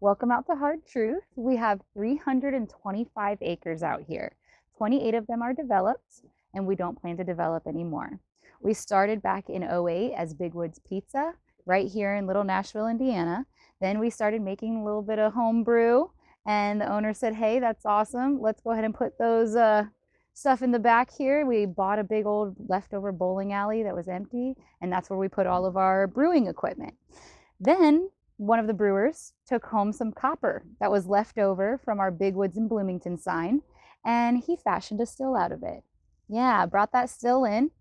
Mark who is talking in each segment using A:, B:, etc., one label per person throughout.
A: Welcome out to Hard Truth. We have 325 acres out here. 28 of them are developed, and we don't plan to develop anymore. We started back in '08 as Big Woods Pizza right here in Little Nashville, Indiana. Then we started making a little bit of home brew, and the owner said, hey, that's awesome. Let's go ahead and put those stuff in the back here. We bought a big old leftover bowling alley that was empty, and that's where we put all of our brewing equipment. Then one of the brewers took home some copper that was left over from our Big Woods in Bloomington sign, and he fashioned a still out of it. Yeah, brought that still in,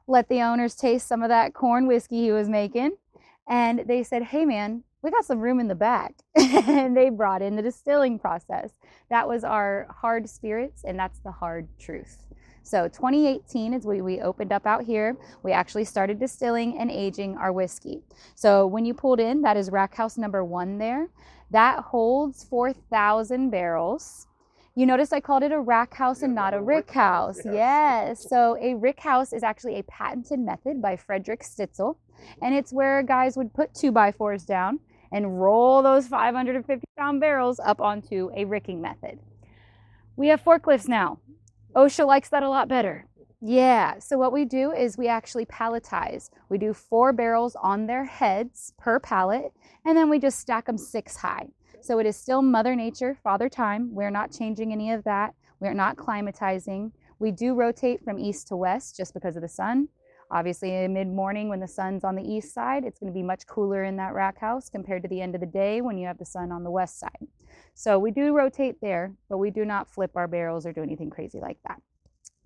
A: let the owners taste some of that corn whiskey he was making, and they said, hey man, we got some room in the back. And they brought in the distilling process. That was our hard spirits, and that's the hard truth. So 2018 is when we opened up out here. We actually started distilling and aging our whiskey. So when you pulled in, that is rack house number 1 there. That holds 4,000 barrels. You notice I called it a rack house and not a rick house. Yes. So a rick house is actually a patented method by Frederick Stitzel. And it's where guys would put 2x4s down and roll those 550-pound barrels up onto a ricking method. We have forklifts now. OSHA likes that a lot better. Yeah, so what we do is we actually palletize. We do 4 barrels on their heads per pallet, and then we just stack them 6 high. So it is still Mother Nature, Father Time. We're not changing any of that. We're not climatizing. We do rotate from east to west just because of the sun. Obviously, in mid-morning when the sun's on the east side, it's going to be much cooler in that rack house compared to the end of the day when you have the sun on the west side. So we do rotate there, but we do not flip our barrels or do anything crazy like that.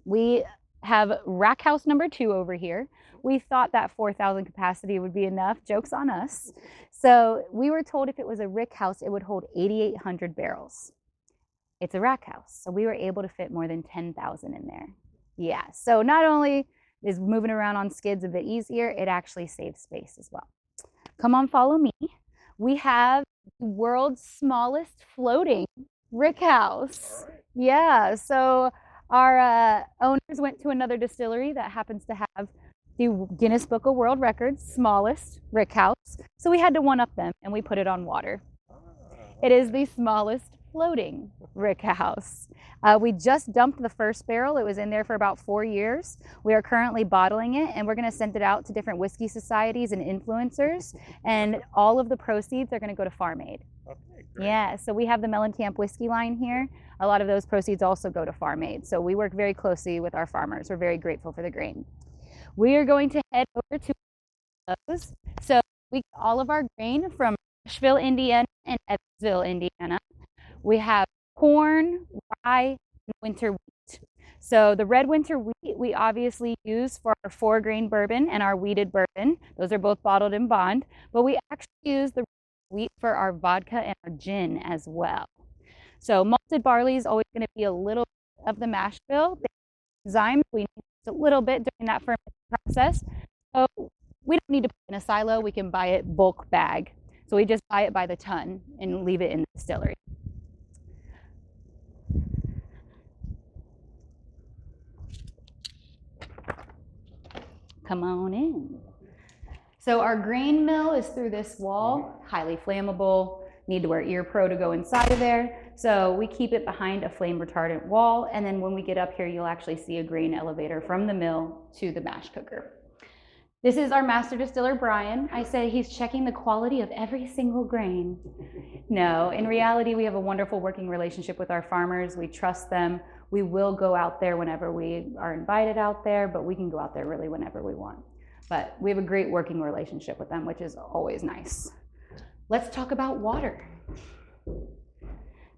A: We have rack house number 2 over here. We thought that 4,000 capacity would be enough. Joke's on us. So we were told if it was a rick house, it would hold 8,800 barrels. It's a rack house, so we were able to fit more than 10,000 in there. Yeah, so not only is moving around on skids a bit easier, it actually saves space as well. Come on, follow me. We have the world's smallest floating rick house. Right. Yeah, so our owners went to another distillery that happens to have the Guinness Book of World Records smallest rick house. So we had to one-up them, and we put it on water. It is the smallest floating rick house. We just dumped the first barrel. It was in there for about 4 years. We are currently bottling it, and we're going to send it out to different whiskey societies and influencers, and all of the proceeds are going to go to Farm Aid. Okay, great. Yeah, so we have the Mellencamp whiskey line here. A lot of those proceeds also go to Farm Aid, so we work very closely with our farmers. We're very grateful for the grain. We are going to head over to those. So we get all of our grain from Nashville, Indiana, and Evansville, Indiana. We have corn, rye, and winter wheat. So the red winter wheat we obviously use for our 4-grain bourbon and our wheated bourbon. Those are both bottled in bond, but we actually use the wheat for our vodka and our gin as well. So malted barley is always going to be a little bit of the mash bill. The enzymes, we need a little bit during that fermentation process. So we don't need to put it in a silo. We can buy it bulk bag. So we just buy it by the ton and leave it in the distillery. Come on in. So our grain mill is through this wall, highly flammable. Need to wear ear pro to go inside of there. So we keep it behind a flame retardant wall. And then when we get up here, you'll actually see a grain elevator from the mill to the mash cooker. This is our master distiller, Brian. I say he's checking the quality of every single grain. No, in reality, we have a wonderful working relationship with our farmers. We trust them. We will go out there whenever we are invited out there, but we can go out there really whenever we want. But we have a great working relationship with them, which is always nice. Let's talk about water.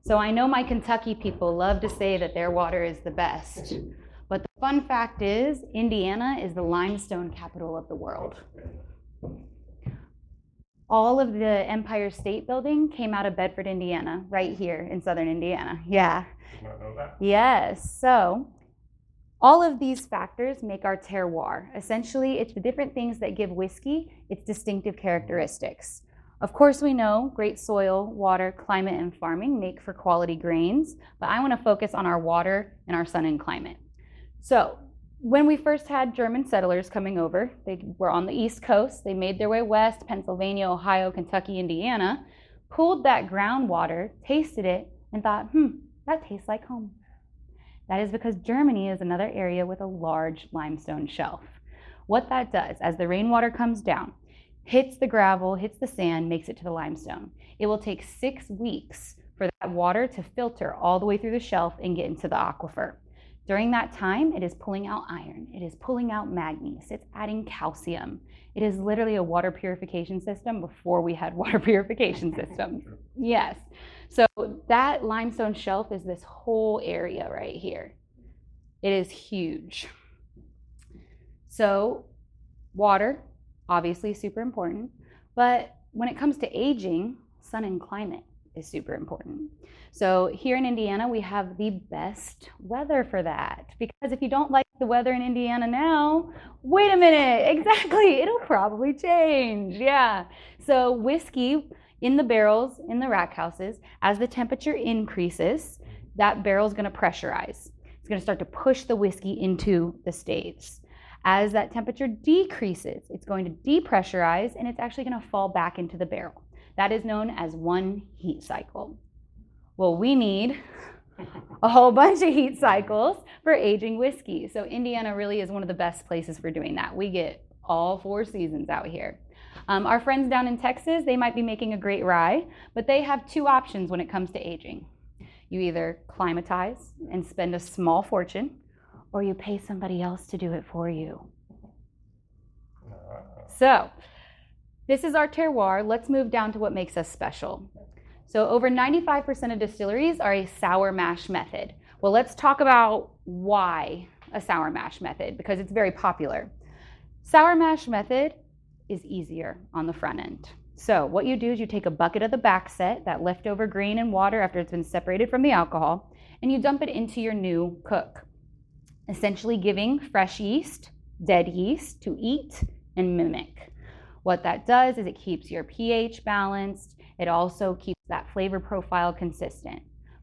A: So I know my Kentucky people love to say that their water is the best. But the fun fact is, Indiana is the limestone capital of the world. All of the Empire State Building came out of Bedford, Indiana, right here in southern Indiana. Yeah. Did not know that. Yes. So all of these factors make our terroir. Essentially, it's the different things that give whiskey its distinctive characteristics. Of course, we know great soil, water, climate, and farming make for quality grains, but I want to focus on our water and our sun and climate. So when we first had German settlers coming over, they were on the East Coast. They made their way west, Pennsylvania, Ohio, Kentucky, Indiana. pulled that groundwater, tasted it, and thought, that tastes like home. That is because Germany is another area with a large limestone shelf. What that does, as the rainwater comes down, hits the gravel, hits the sand, makes it to the limestone. It will take 6 weeks for that water to filter all the way through the shelf and get into the aquifer. During that time, it is pulling out iron, it is pulling out manganese, it's adding calcium. It is literally a water purification system before we had water purification systems. Yes. So that limestone shelf is this whole area right here. It is huge. So water, obviously super important, but when it comes to aging, sun and climate is super important. So here in Indiana, we have the best weather for that, because if you don't like the weather in Indiana now, wait a minute, exactly, it'll probably change. Yeah. So whiskey in the barrels, in the rack houses, as the temperature increases, that barrel is going to pressurize. It's going to start to push the whiskey into the staves. As that temperature decreases, it's going to depressurize, and it's actually going to fall back into the barrel. That is known as one heat cycle. Well, we need a whole bunch of heat cycles for aging whiskey. So Indiana really is one of the best places for doing that. We get all 4 seasons out here. Our friends down in Texas, they might be making a great rye, but they have 2 options when it comes to aging. You either climatize and spend a small fortune, or you pay somebody else to do it for you. So this is our terroir. Let's move down to what makes us special. So over 95% of distilleries are a sour mash method. Well, let's talk about why a sour mash method, because it's very popular. Sour mash method is easier on the front end. So what you do is you take a bucket of the back set, that leftover grain and water after it's been separated from the alcohol, and you dump it into your new cook, essentially giving fresh yeast, dead yeast to eat and mimic. What that does is it keeps your pH balanced. It also keeps that flavor profile consistent.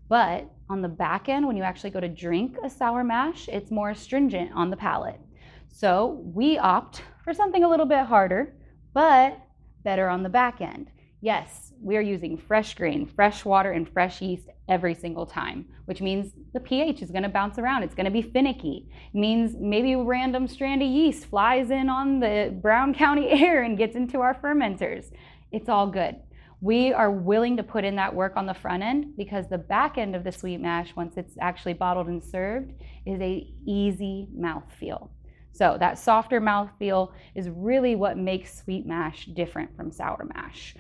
A: But on the back end, when you actually go to drink a sour mash, it's more astringent on the palate. So we opt for something a little bit harder, but better on the back end. Yes, we are using fresh grain, fresh water, and fresh yeast every single time, which means the pH is going to bounce around. It's going to be finicky. It means maybe a random strand of yeast flies in on the Brown County air and gets into our fermenters. It's all good. We are willing to put in that work on the front end, because the back end of the sweet mash, once it's actually bottled and served, is a easy mouthfeel. So that softer mouthfeel is really what makes sweet mash different from sour mash.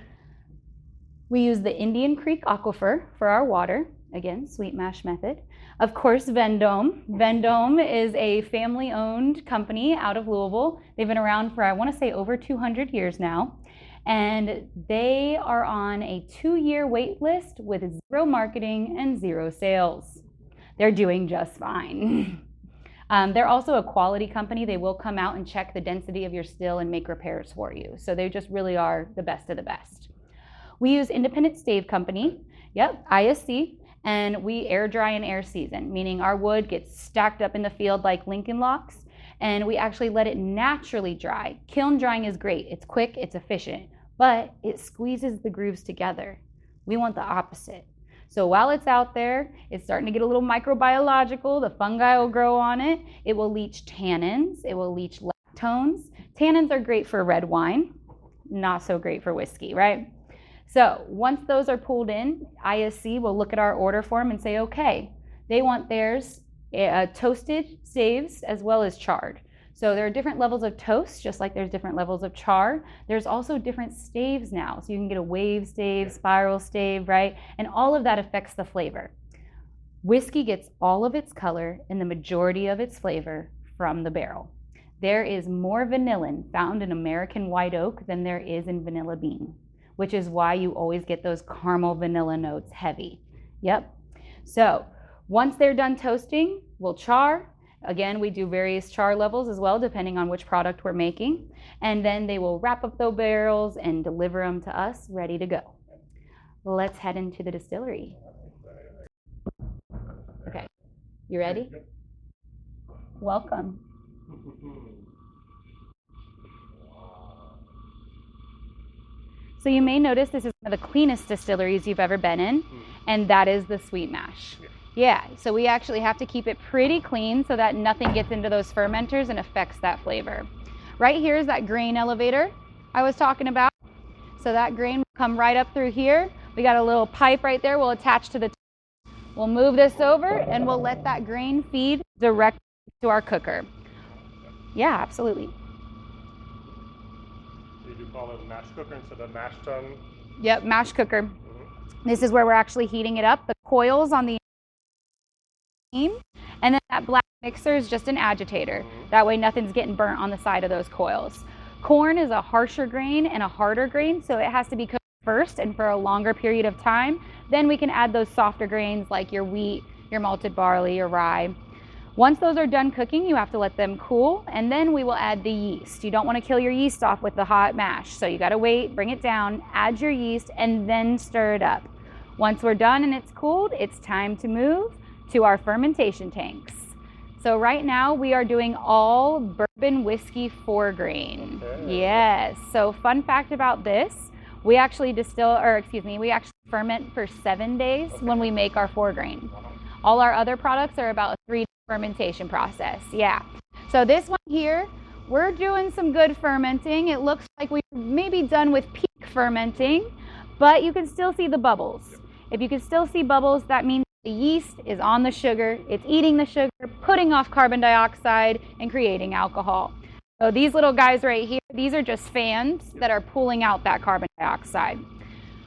A: We use the Indian Creek Aquifer for our water. Again, sweet mash method. Of course, Vendome. Vendome is a family-owned company out of Louisville. They've been around for, I want to say, over 200 years now. And they are on a 2-year wait list with 0 marketing and 0 sales. They're doing just fine. They're also a quality company. They will come out and check the density of your still and make repairs for you. So they just really are the best of the best. We use Independent Stave Company, ISC, and we air dry and air season, meaning our wood gets stacked up in the field like Lincoln Logs, and we actually let it naturally dry. Kiln drying is great. It's quick, it's efficient, but it squeezes the grooves together. We want the opposite. So while it's out there, it's starting to get a little microbiological. The fungi will grow on it. It will leach tannins. It will leach lactones. Tannins are great for red wine, not so great for whiskey, right? So once those are pulled in, ISC will look at our order form and say, okay, they want theirs toasted staves as well as charred. So there are different levels of toast, just like there's different levels of char. There's also different staves now. So you can get a wave stave, spiral stave, right? And all of that affects the flavor. Whiskey gets all of its color and the majority of its flavor from the barrel. There is more vanillin found in American white oak than there is in vanilla bean, which is why you always get those caramel vanilla notes heavy. Yep. So once they're done toasting, we'll char. Again, we do various char levels as well, depending on which product we're making. And then they will wrap up those barrels and deliver them to us ready to go. Let's head into the distillery. Okay, you ready? Welcome. So you may notice this is one of the cleanest distilleries you've ever been in, and that is the sweet mash. Yeah, so we actually have to keep it pretty clean so that nothing gets into those fermenters and affects that flavor. Right here is that grain elevator I was talking about. So that grain will come right up through here. We got a little pipe right there we'll attach to the top. We'll move this over and we'll let that grain feed directly to our cooker. Yeah, absolutely.
B: You do call it a mash cooker instead of mash tun?
A: Yep, mash cooker. This is where we're actually heating it up. The coils on the and then that black mixer is just an agitator. That way nothing's getting burnt on the side of those coils. Corn is a harsher grain and a harder grain, so it has to be cooked first and for a longer period of time. Then we can add those softer grains like your wheat, your malted barley, your rye. Once those are done cooking, you have to let them cool, and then we will add the yeast. You don't want to kill your yeast off with the hot mash, so you got to wait, bring it down, add your yeast, and then stir it up. Once we're done and it's cooled, it's time to move to our fermentation tanks. So right now we are doing all bourbon whiskey 4 grain. Okay. Yes. So fun fact about this, we actually we actually ferment for 7 days when we make our 4 grain. All our other products are about a 3-day fermentation process. Yeah. So this one here, we're doing some good fermenting. It looks like we've maybe done with peak fermenting, but you can still see the bubbles. If you can still see bubbles, that means the yeast is on the sugar, it's eating the sugar, putting off carbon dioxide and creating alcohol. So these little guys right here, these are just fans that are pulling out that carbon dioxide.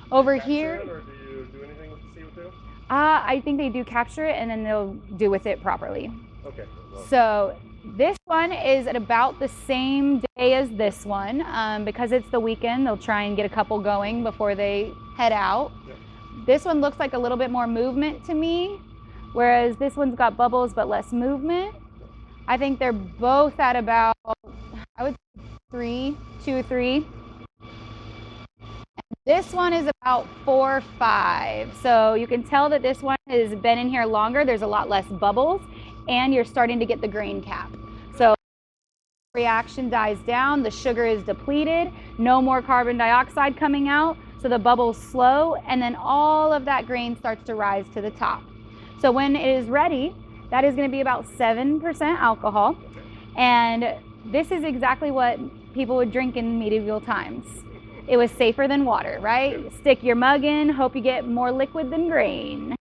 A: Over here,
B: or do you do anything with the CO2?
A: I think they do capture it and then they'll do with it properly.
B: Okay.
A: So this one is at about the same day as this one. Because it's the weekend, they'll try and get a couple going before they head out. Yep. This one looks like a little bit more movement to me, whereas this one's got bubbles but less movement. I think they're both at about, I would say 2 or 3. This one is about 4 or 5. So you can tell that this one has been in here longer. There's a lot less bubbles and you're starting to get the grain cap. So reaction dies down, the sugar is depleted, no more carbon dioxide coming out. So the bubbles slow and then all of that grain starts to rise to the top. So when it is ready, that is going to be about 7% alcohol. And this is exactly what people would drink in medieval times. It was safer than water, right? Stick your mug in, hope you get more liquid than grain.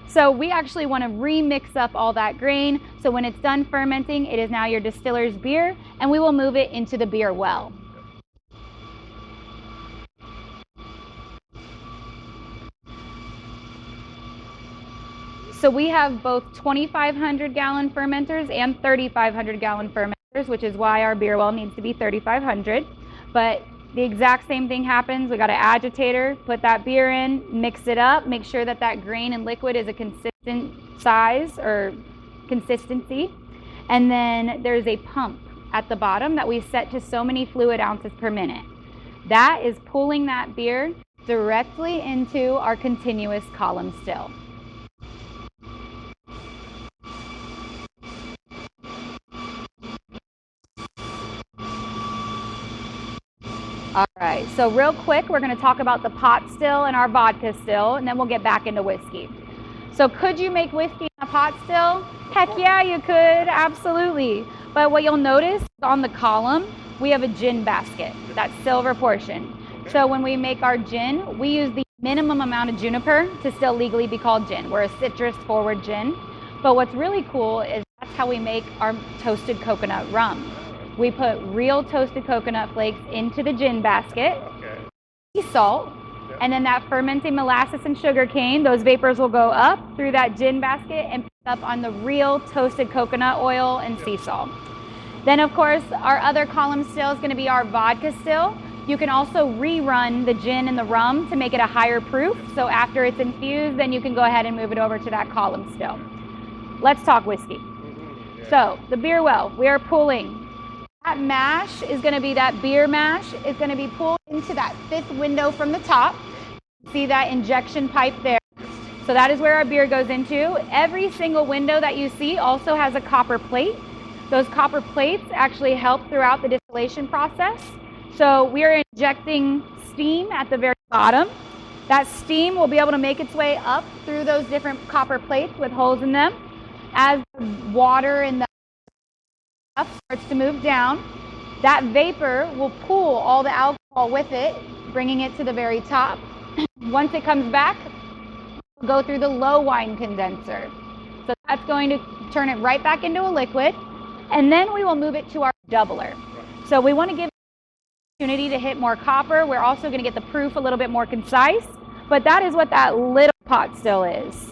A: So we actually want to remix up all that grain. So when it's done fermenting, it is now your distiller's beer, and we will move it into the beer well. So we have both 2,500 gallon fermenters and 3,500 gallon fermenters, which is why our beer well needs to be 3,500. But the exact same thing happens. We got an agitator, put that beer in, mix it up, make sure that that grain and liquid is a consistent size or consistency. And then there's a pump at the bottom that we set to so many fluid ounces per minute. That is pulling that beer directly into our continuous column still. All right, so real quick, we're going to talk about the pot still and our vodka still, and then we'll get back into whiskey. So could you make whiskey in a pot still? Heck yeah, you could, absolutely. But what you'll notice on the column, we have a gin basket, that silver portion. So when we make our gin, we use the minimum amount of juniper to still legally be called gin. We're a citrus forward gin. But what's really cool is that's how we make our toasted coconut rum. We put real toasted coconut flakes into the gin basket, sea salt, and then that fermenting molasses and sugar cane, those vapors will go up through that gin basket and pick up on the real toasted coconut oil and sea salt. Then of course, our other column still is going to be our vodka still. You can also rerun the gin and the rum to make it a higher proof. So after it's infused, then you can go ahead and move it over to that column still. Let's talk whiskey. So the beer well, we are pulling. That mash is going to be that beer mash. It's going to be pulled into that 5th window from the top. See that injection pipe there? So that is where our beer goes into. Every single window that you see also has a copper plate. Those copper plates actually help throughout the distillation process. So we are injecting steam at the very bottom. That steam will be able to make its way up through those different copper plates with holes in them. As the water in the stuff starts to move down, that vapor will pull all the alcohol with it, bringing it to the very top. Once it comes back, we'll go through the low wine condenser. So that's going to turn it right back into a liquid, and then we will move it to our doubler. So we want to give the opportunity to hit more copper. We're also going to get the proof a little bit more concise, but that is what that little pot still is.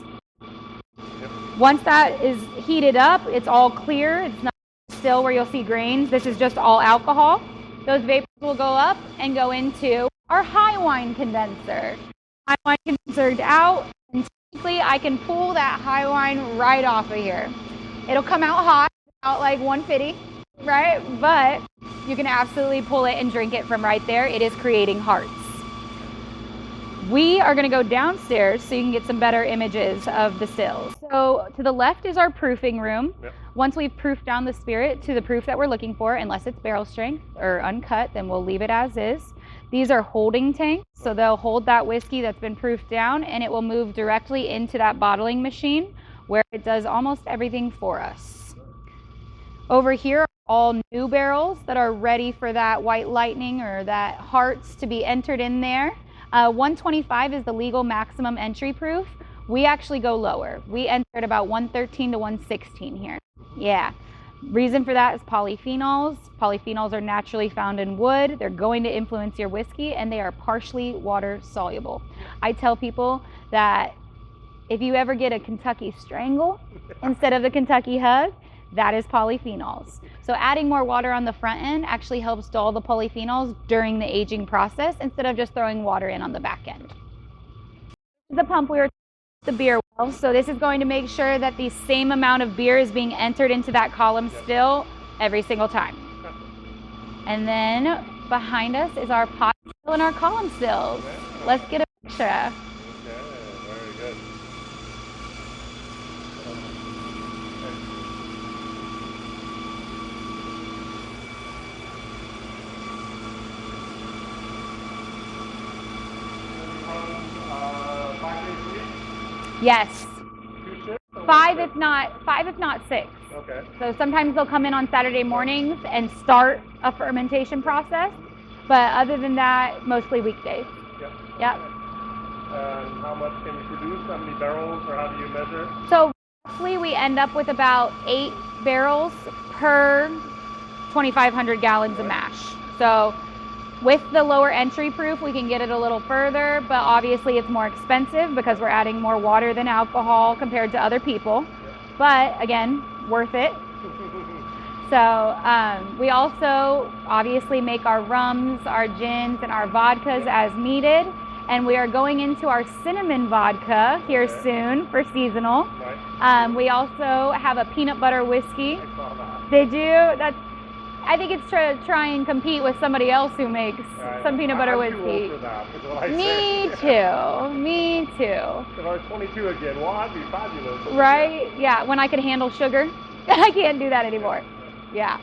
A: Once that is heated up, it's all clear. It's not still where you'll see grains. This is just all alcohol. Those vapors will go up and go into our high wine condenser. High wine condenser out, and typically I can pull that high wine right off of here. It'll come out hot, out like 150, right? But you can absolutely pull it and drink it from right there. It is creating hearts. We are going to go downstairs so you can get some better images of the stills. So to the left is our proofing room. Yep. Once we've proofed down the spirit to the proof that we're looking for, unless it's barrel strength or uncut, then we'll leave it as is. These are holding tanks, so they'll hold that whiskey that's been proofed down, and it will move directly into that bottling machine where it does almost everything for us. Over here are all new barrels that are ready for that white lightning or that hearts to be entered in there. 125 is the legal maximum entry proof. We actually go lower. We enter at about 113 to 116 here. Yeah. Reason for that is polyphenols. Polyphenols are naturally found in wood. They're going to influence your whiskey, and they are partially water soluble. I tell people that if you ever get a Kentucky Strangle instead of the Kentucky Hug, that is polyphenols. So adding more water on the front end actually helps dull the polyphenols during the aging process instead of just throwing water in on the back end. The pump we were the beer well. So this is going to make sure that the same amount of beer is being entered into that column still every single time. And then behind us is our pot still and our column stills. Let's get a picture.
B: Okay, very good.
A: Yes. 5 if not 6.
B: Okay.
A: So sometimes they'll come in on Saturday mornings and start a fermentation process, but other than that, mostly weekdays.
B: Yep.
A: Yep.
B: And how much can you produce? How many barrels, or how do you measure?
A: So roughly we end up with about 8 barrels per 2,500 gallons of mash. So with the lower entry proof, we can get it a little further, but obviously it's more expensive because we're adding more water than alcohol compared to other people. But again, worth it. So we also obviously make our rums, our gins, and our vodkas as needed. And we are going into our cinnamon vodka here soon for seasonal. We also have a peanut butter whiskey. Did you? I think it's to try and compete with somebody else who makes some peanut butter whiskey. Me too.
B: If I was 22 again, well, I'd be fabulous.
A: Right? Yeah, when I could handle sugar. I can't do that anymore. Yeah.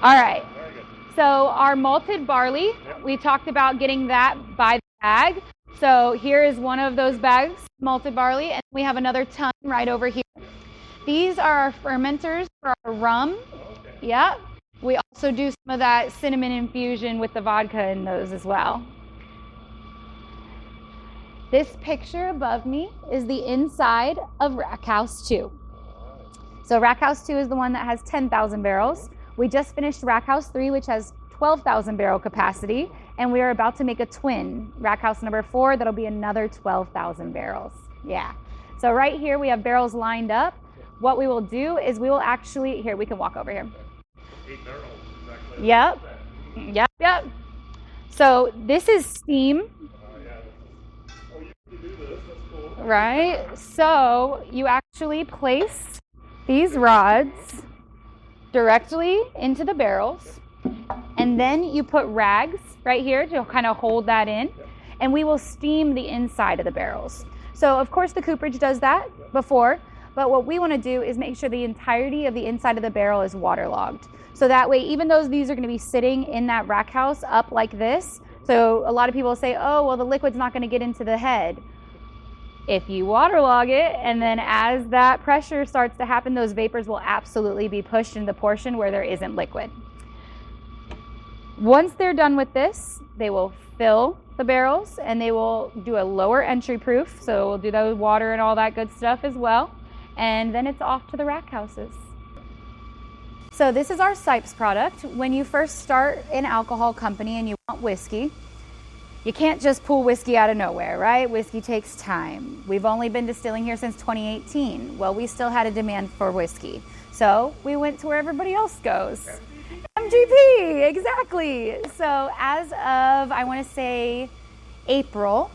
A: All right.
B: Very good.
A: So our malted barley, we talked about getting that by the bag. So here is one of those bags, malted barley, and we have another ton right over here. These are our fermenters for our rum.
B: Okay.
A: Yeah. We also do some of that cinnamon infusion with the vodka in those as well. This picture above me is the inside of Rack House 2. So Rack House 2 is the one that has 10,000 barrels. We just finished Rack House 3, which has 12,000 barrel capacity, and we are about to make a twin, Rack House number 4, that'll be another 12,000 barrels. Yeah. So right here we have barrels lined up. What we will do is we will actually, here, we can walk over here.
B: 8 barrels, exactly.
A: Yep. So this is steam.
B: Oh, you can do this. That's cool.
A: Right? So you actually place these rods directly into the barrels, and then you put rags right here to kind of hold that in, and we will steam the inside of the barrels. So of course the cooperage does that before, but what we want to do is make sure the entirety of the inside of the barrel is waterlogged. So that way, even though these are going to be sitting in that rack house up like this, so a lot of people say, oh, well, the liquid's not going to get into the head. If you waterlog it, and then as that pressure starts to happen, those vapors will absolutely be pushed into the portion where there isn't liquid. Once they're done with this, they will fill the barrels and they will do a lower entry proof. So we'll do the water and all that good stuff as well. And then it's off to the rack houses. So this is our Sipes product. When you first start an alcohol company and you want whiskey, you can't just pull whiskey out of nowhere, right? Whiskey takes time. We've only been distilling here since 2018. Well, we still had a demand for whiskey. So we went to where everybody else goes. MGP, exactly. So as of, I want to say, April,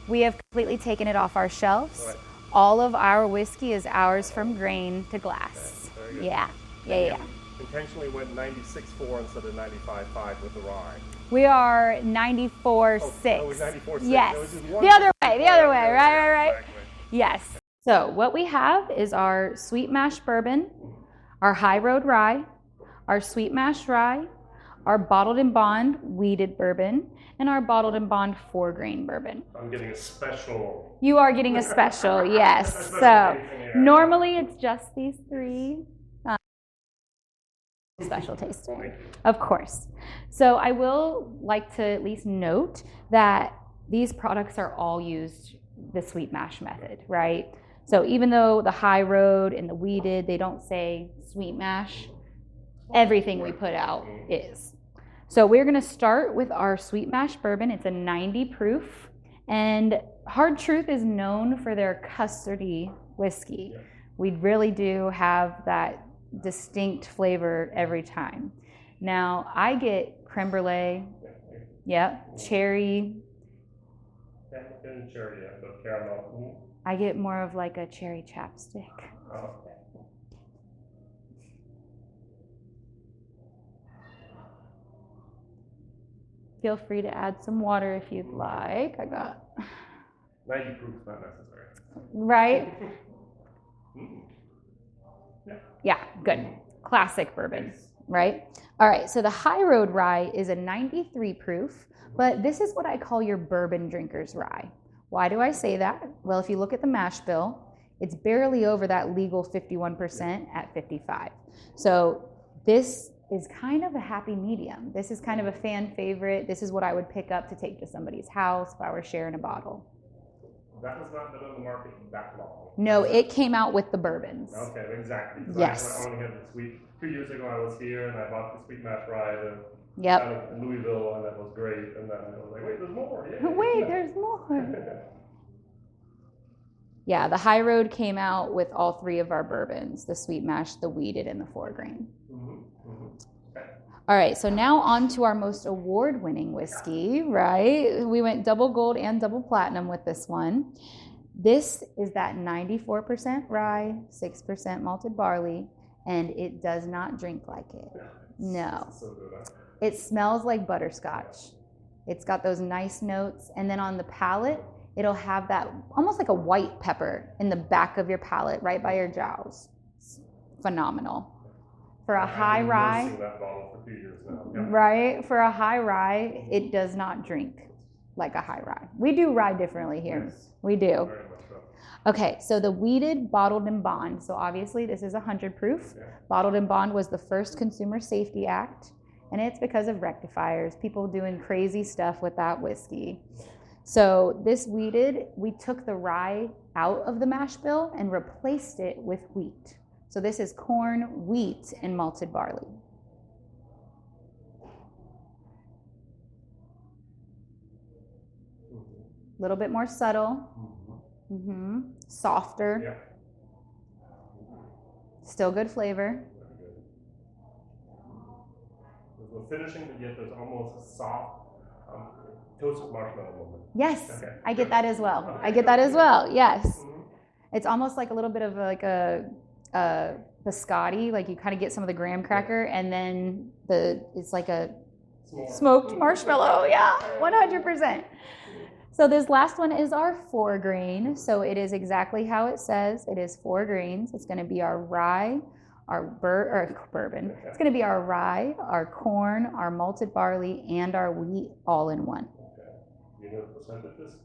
A: we have completely taken it off our shelves.
B: Right.
A: All of our whiskey is ours from grain to glass.
B: Okay,
A: Yeah.
B: Intentionally went 96.4 instead of 95.5 with the rye.
A: We are 94.6.
B: Oh, it was 94.6.
A: Yes.
B: It was just
A: The other way, right.
B: Exactly.
A: Yes. So what we have is our sweet mash bourbon, our high road rye, our sweet mash rye, our bottled and bond weeded bourbon, and our bottled and bond 4-grain bourbon.
B: I'm getting a special.
A: You are getting a special, yes.
B: A special
A: So
B: tasting here.
A: normally it's just these three. Special tasting, of course. So I will like to at least note that these products are all used the sweet mash method, right? So even though the high road and the weeded, they don't say sweet mash, everything we put out is. So we're going to start with our sweet mash bourbon. It's a 90 proof, and Hard Truth is known for their custardy whiskey. We really do have that distinct flavor every time. Now I get creme brulee, cherry.
B: Cherry, but caramel.
A: I get more of like a cherry chapstick.
B: Oh.
A: Feel free to add some water if you'd like. I got
B: 90 proof is not necessary.
A: right.
B: Yeah.
A: Yeah, good. Classic bourbon, right? All right, so the High Road Rye is a 93 proof, but this is what I call your bourbon drinker's rye. Why do I say that? Well, if you look at the mash bill, it's barely over that legal 51% at 55. So this is kind of a happy medium. This is kind of a fan favorite. This is what I would pick up to take to somebody's house if I were sharing a bottle.
B: That has not been on the market that long.
A: No, it came out with the bourbons.
B: Okay, exactly.
A: Yes.
B: I only had the sweet. 2 years ago I was here and I bought the sweet mash rye
A: Yep.
B: out of Louisville, and that was great. And then I was like, wait, there's more. Yeah.
A: Wait, there's more. Yeah, the High Road came out with all three of our bourbons, the sweet mash, the weeded, and the 4-grain.
B: Okay.
A: All right, so now on to our most award-winning whiskey, right? We went double gold and double platinum with this one. This is that 94% rye, 6% malted barley, and it does not drink like it. No.
B: So good, huh?
A: It smells like butterscotch. It's got those nice notes, and then on the palate, it'll have that almost like a white pepper in the back of your palate, right by your jowls. It's phenomenal. For a high
B: I've been
A: rye,
B: nursing that bottle for 2 years now. Yeah.
A: right? For a high rye, it does not drink like a high rye. We do rye differently here.
B: Yes.
A: We do.
B: Very much so.
A: Okay, so the weeded, bottled, and bond. So obviously this is 100 proof.
B: Yeah.
A: Bottled and bond was the first Consumer Safety Act, and it's because of rectifiers, people doing crazy stuff with that whiskey. So this weeded, we took the rye out of the mash bill and replaced it with wheat. So this is corn, wheat, and malted barley. A little bit more subtle, softer,
B: Yeah.
A: still good flavor.
B: There's no finishing, but yet there's almost a soft toasted marshmallow moment.
A: Yes,
B: Okay.
A: I get that as well. I get that as well, yes.
B: Mhm.
A: It's almost like a little bit of like a biscotti, like you kind of get some of the graham cracker and then it's like a smoked marshmallow, yeah, 100%. So this last one is our 4-grain. So it is exactly how it says. It is 4 grains. It's going to be our rye, our bourbon. It's going to be our rye, our corn, our malted barley, and our wheat all in one.
B: Okay. Do you know the percentages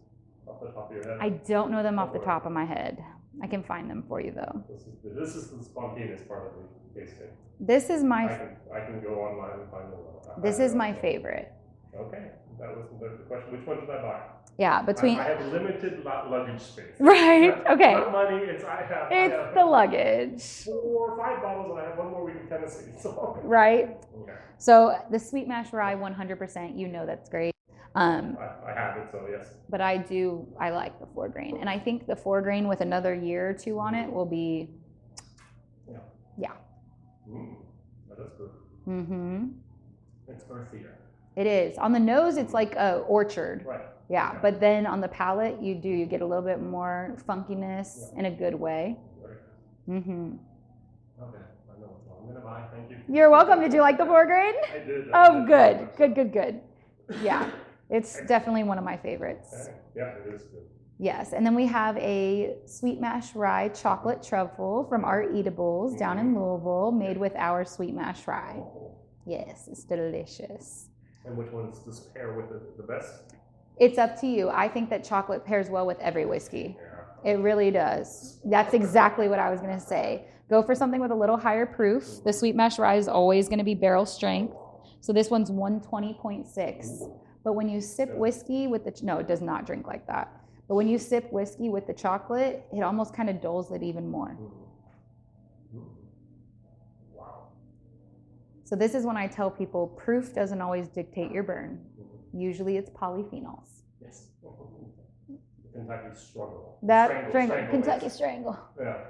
B: off the top of your head?
A: I don't know them off the top of my head. I can find them for you though.
B: This is the spontaneous part of the tasting.
A: This is my.
B: I can go online and find them.
A: This is my favorite.
B: Okay, that was the question. Which one did I buy?
A: Yeah, between.
B: I have limited luggage space.
A: Right. Okay.
B: Not money. It's
A: the luggage.
B: 4 or 5 bottles, and I have 1 more week in Tennessee. So.
A: Right.
B: Okay.
A: So the sweet mash rye, 100%. You know that's great.
B: I have it, so yes.
A: But I like the 4 grain, and I think the 4 grain with another year or 2 on it will be. Yeah.
B: That's good.
A: Mm-hmm.
B: It's earthier.
A: It is. On the nose, it's like a orchard.
B: Right.
A: Yeah, okay. But then on the palate, you get a little bit more funkiness in a good way.
B: Right.
A: Mm-hmm.
B: Okay, I know what I'm gonna buy. Thank you.
A: You're welcome. Did you like the 4 grain?
B: I did.
A: Oh, good. Yeah, it's definitely one of my favorites.
B: Okay. Yeah, it is good.
A: Yes, and then we have a sweet mash rye chocolate truffle from Art Eatables down in Louisville, made with our sweet mash rye.
B: Oh.
A: Yes, it's delicious.
B: And which ones does pair with the best?
A: It's up to you. I think that chocolate pairs well with every whiskey.
B: Yeah.
A: It really does. That's exactly what I was going to say. Go for something with a little higher proof. The sweet mash rye is always going to be barrel strength. So this one's 120.6. But when you sip whiskey with no, it does not drink like that. But when you sip whiskey with the chocolate, it almost kind of dulls it even more.
B: Wow.
A: So this is when I tell people proof doesn't always dictate your burn. Usually it's polyphenols.
B: Yes. Kentucky struggle.
A: Kentucky strangle.
B: Yeah.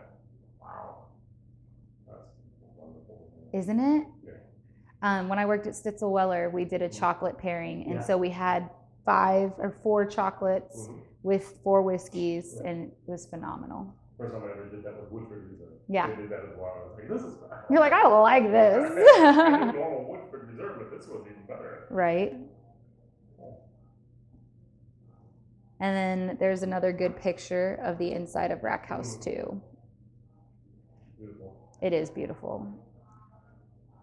B: Wow. That's wonderful.
A: Isn't it?
B: Yeah.
A: When I worked at Stitzel Weller, we did a chocolate pairing, and so we had 5 or 4 chocolates with 4 whiskeys, and it was phenomenal.
B: First time I ever did that with Woodford Reserve.
A: Yeah.
B: They did that as well. I was like, this is bad.
A: You're like, I don't like this.
B: I did normal Woodford Reserve, but this was even better.
A: Right. And then there's another good picture of the inside of Rack House too.
B: Beautiful.
A: It is beautiful.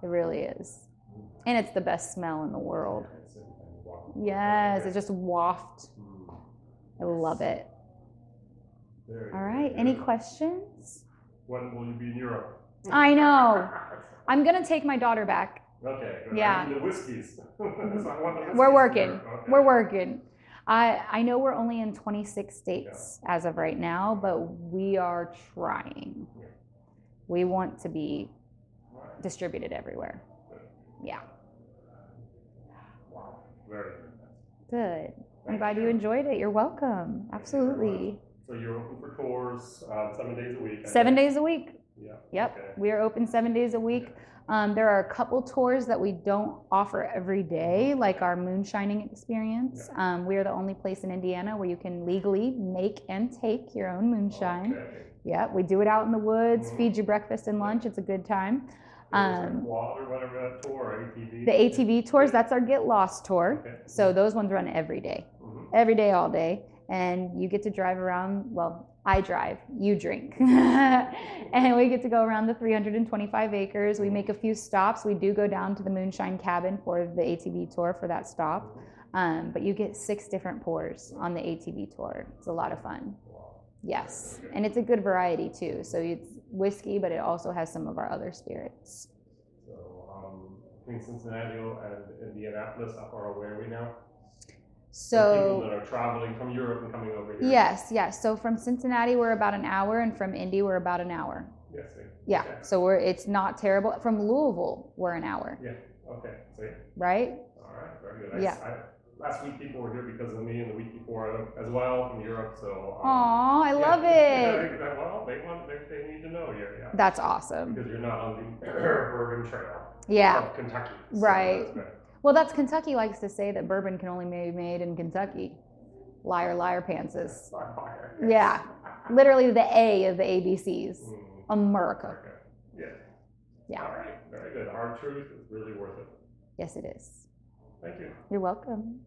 A: It really is. And it's the best smell in the world. Yes, it just waft. I love it. All right, any questions?
B: When will you be in Europe?
A: I know. I'm going to take my daughter back.
B: Okay.
A: Yeah.
B: I need the whiskeys.
A: We're working. Okay. We're working. I know we're only in 26 states as of right now, but we are trying. Yeah. We want to be distributed everywhere. Yeah.
B: Wow. Very
A: good. I'm glad you enjoyed it. You're welcome. Absolutely.
B: So you're open for tours 7 days a week?
A: 7 days a week.
B: Yeah.
A: Yep.
B: Okay.
A: We are open 7 days a week. There are a couple tours that we don't offer every day, like our moonshining experience. We are the only place in Indiana where you can legally make and take your own moonshine.
B: Okay.
A: Yeah, we do it out in the woods, feed you breakfast and lunch. It's a good time.
B: Quad or whatever that tour, ATV?
A: The ATV tours, that's our Get Lost tour. Okay. So those ones run every day. Every day, all day. And you get to drive around, well, I drive, you drink. And we get to go around the 325 acres. We make a few stops. We do go down to the Moonshine Cabin for the ATV tour for that stop. But you get 6 different pours on the ATV tour. It's a lot of fun. Yes. And it's a good variety too. So it's whiskey, but it also has some of our other spirits.
B: So between Cincinnati and Indianapolis, how far away are we now?
A: So
B: people that are traveling from Europe and coming over here.
A: Yes. So from Cincinnati, we're about an hour, and from Indy, we're about an hour.
B: Yes.
A: Yeah.
B: Okay.
A: So it's not terrible. From Louisville, we're an hour.
B: Yeah. Okay. See.
A: Right.
B: All right. Very good. Last week people were here because of me, and the week before as well from Europe. So.
A: I love it.
B: Well, they need to know you. Yeah.
A: That's awesome.
B: Because you're not on the Bourbon Trail.
A: Yeah.
B: Of Kentucky. So
A: right. Well, that's Kentucky likes to say that bourbon can only be made in Kentucky. Liar, liar, pantses. Yeah. Literally the A of the ABCs. America.
B: Okay.
A: Yeah.
B: All right. Very good. Hard truth is really worth it.
A: Yes, it is.
B: Thank you.
A: You're welcome.